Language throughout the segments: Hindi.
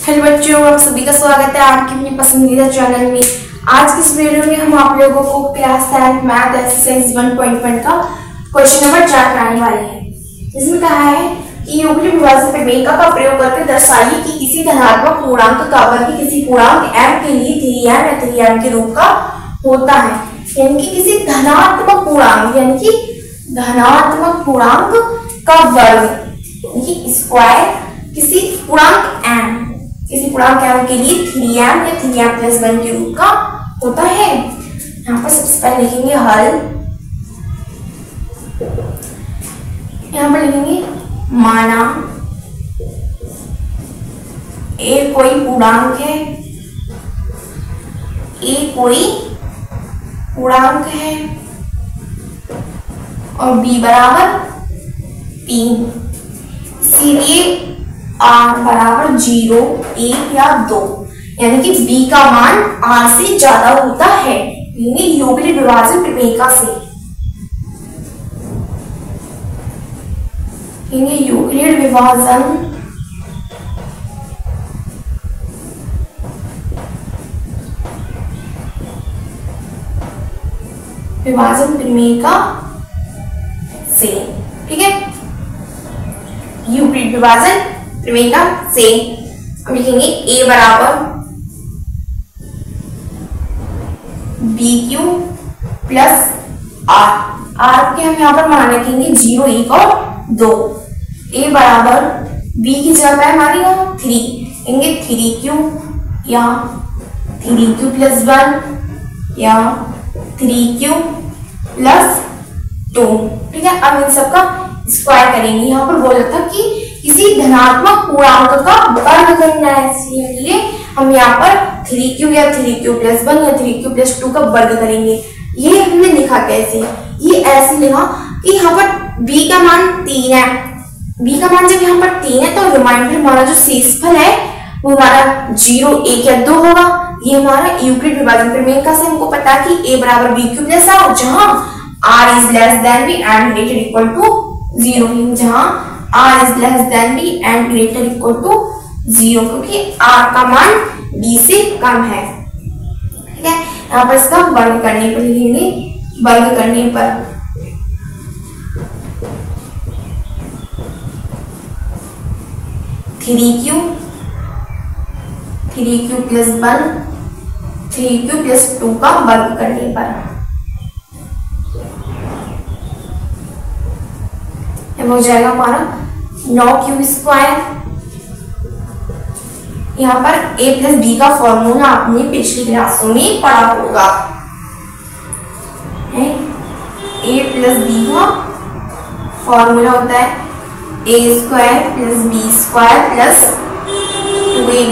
हेलो बच्चों, आप सभी का स्वागत है आपके अपने पसंदीदा चैनल में। आज की इस वीडियो में हम आप लोगों को क्लास 10 मैथ एक्सरसाइज 1.1 का क्वेश्चन नंबर 4 कराने वाले हैं। जिसमें कहा है कि यूक्लिड विभाजक प्रमेय का प्रयोग करके दर्शाइए कि किसी धनात्मक पूर्णांक का वर्ग किसी पूर्णांक m के लिए 3m या 3m के रूप का होता है। यानी कि किसी धनात्मक पूर्णांक का वर्ग स्क्वायर किसी पूर्णांक m के लिए 3m या 3m + 1 के रूप का होता है। यहाँ पर सबसे पहले लिखेंगे हल। यहाँ पर लिखेंगे माना a कोई पूर्णांक है और b बराबर 3, इसीलिए r बराबर 0, 1 या 2, यानी कि b का मान r से ज्यादा होता है। यूक्लिड विभाजन प्रमेय से यूक्लिड विभाजन प्रमेय से, ठीक है, यूक्लिड विभाजन प्रमेय से हम लिखेंगे a बराबर BQ प्लस r के हम यहाँ पर मान रखेंगे 0, 1 और 2। a बराबर b की जगह पे हमारी 3, कहेंगे 3q या 3q प्लस 1 या 3q प्लस 2, ठीक है। अब इन सबका स्क्वायर करेंगे। यहाँ पर बोला था कि किसी धनात्मक पूर्णांक का वर्ग करना है, इसलिए हम यहाँ पर 3q या 3q प्लस 1 या 3q प्लस 2 का वर्ग करेंगे। ये हमने लिखा कैसे, ये ऐसे लिखा कि यहाँ पर b का मान 3 है। b का मान जब यहाँ पर 3 है तो रिमाइंडर हमारा जो शेषफल है वो हमारा 0, 1 या 2 होगा। ये हमारा यूक्लिड विभाजन प्रमेय से हमको पता है कि a बराबर BQ प्लस r, जहाँ r is less than b and greater equal to 0, जहाँ r is less than b and greater equal to 0, क्योंकि r का मान b से कम है, ठीक है। यहाँ पर इसका वर्ग करने पर लिखेंगे, वर्ग करने पर 3q प्लस 1, 3q प्लस 2 का वर्ग करने पर हो जाएगा हमारा 9q स्क्वायर। यहाँ पर a प्लस b का फॉर्मूला आपने पिछली क्लासों में पढ़ा होगा। a प्लस b का फॉर्मूला होता है a square plus b square plus 2ab।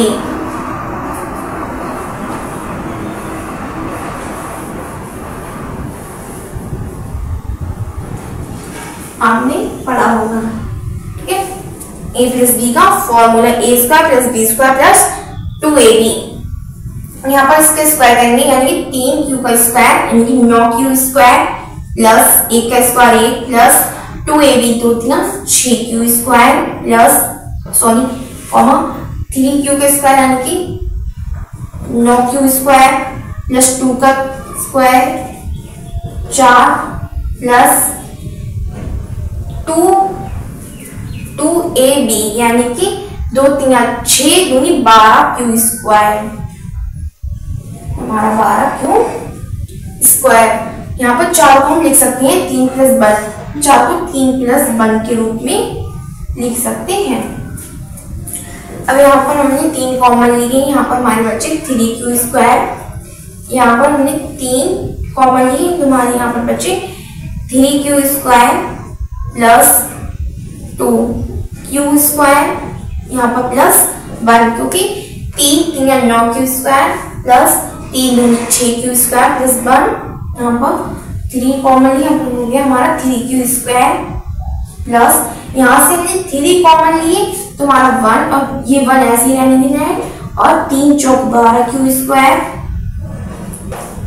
आपने पढ़ा होगा, ठीक है। a प्लस b का formula a square plus b square plus 2ab। यहाँ पर इसका स्क्वायर करेंगे, यानी कि 3q का स्क्वायर यानी कि 9q स्क्वायर प्लस 1 का square 1 plus 2ab 2 3 6q square plus 3q का स्क्वायर यानी कि 9q स्क्वायर प्लस 2 का स्क्वायर 4 प्लस 2ab यानी कि 2 3 6 दूनी 12q स्क्वायर, हमारा 12q स्क्वायर। यहाँ पर 4 को हम लिख सकते हैं 3 प्लस 1, 4 को 3 प्लस 1 के रूप में लिख सकते हैं। अब यहाँ पर हमने 3 कॉमन लिए, यहाँ पर हमारे बच्चे 3q स्क्वायर, यहाँ पर हमने 3 कॉमन लिए तो हमारे यहाँ पर बच्चे 3q square plus 2q square, यहाँ पर प्लस 1, क्योंकि 3 3 9q square plus 3 6q square plus 1, यहाँ पर 3 कॉमन लिए हो गया हमारा 3q स्क्वायर प्लस, यहाँ से हमने 3 कॉमन लिए तो हमारा 1 और ये 1 ऐसे ही रहने देना है, और 3 चौक 12q स्क्वायर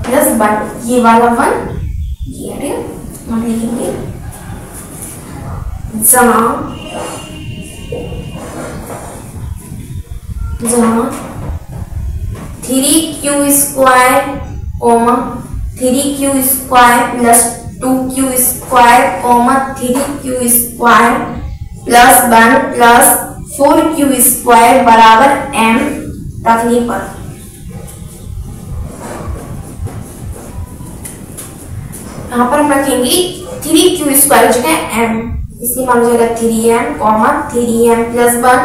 प्लस 1, ये वाला 1 ये हम लिखेंगे जहाँ जहाँ 3q square, 3q square plus 2q square, 3q square plus 1 plus 4q square बराबर m रखने पर यहाँ पर हम रखेंगे 3q स्क्वायर जगह m, इसलिए मान लीजिएगा 3m, 3m plus 1,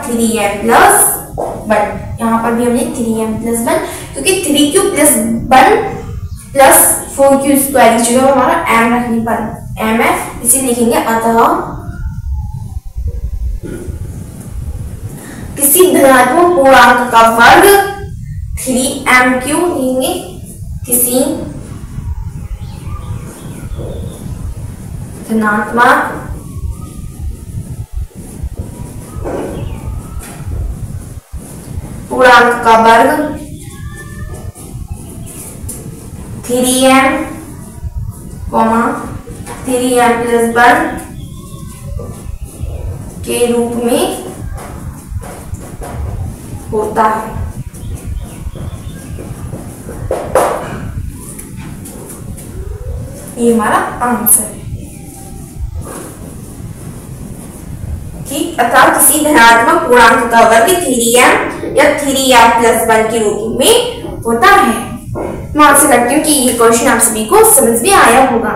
3m plus 1। यहाँ पर भी हमने 3m प्लस 1, क्योंकि 3q plus 1 plus 4q square की जगह हमारा m रखने पर m है, इसे लिखेंगे। अतः किसी धनात्मक पूर्णांक का वर्ग 3m क्यों लिखेंगे, किसी धनात्मक पूर्णांक का वर्ग 3m, 3m प्लस 1 के रूप में होता है। ये हमारा आंसर है। ठीक, अतः किसी धनात्मक पूर्णांक का वर्ग 3m या 3m प्लस 1 के रूप में होता है। मैं आपसे लगती हूँ कि ये क्वेश्चन आप सभी को समझ में आया होगा।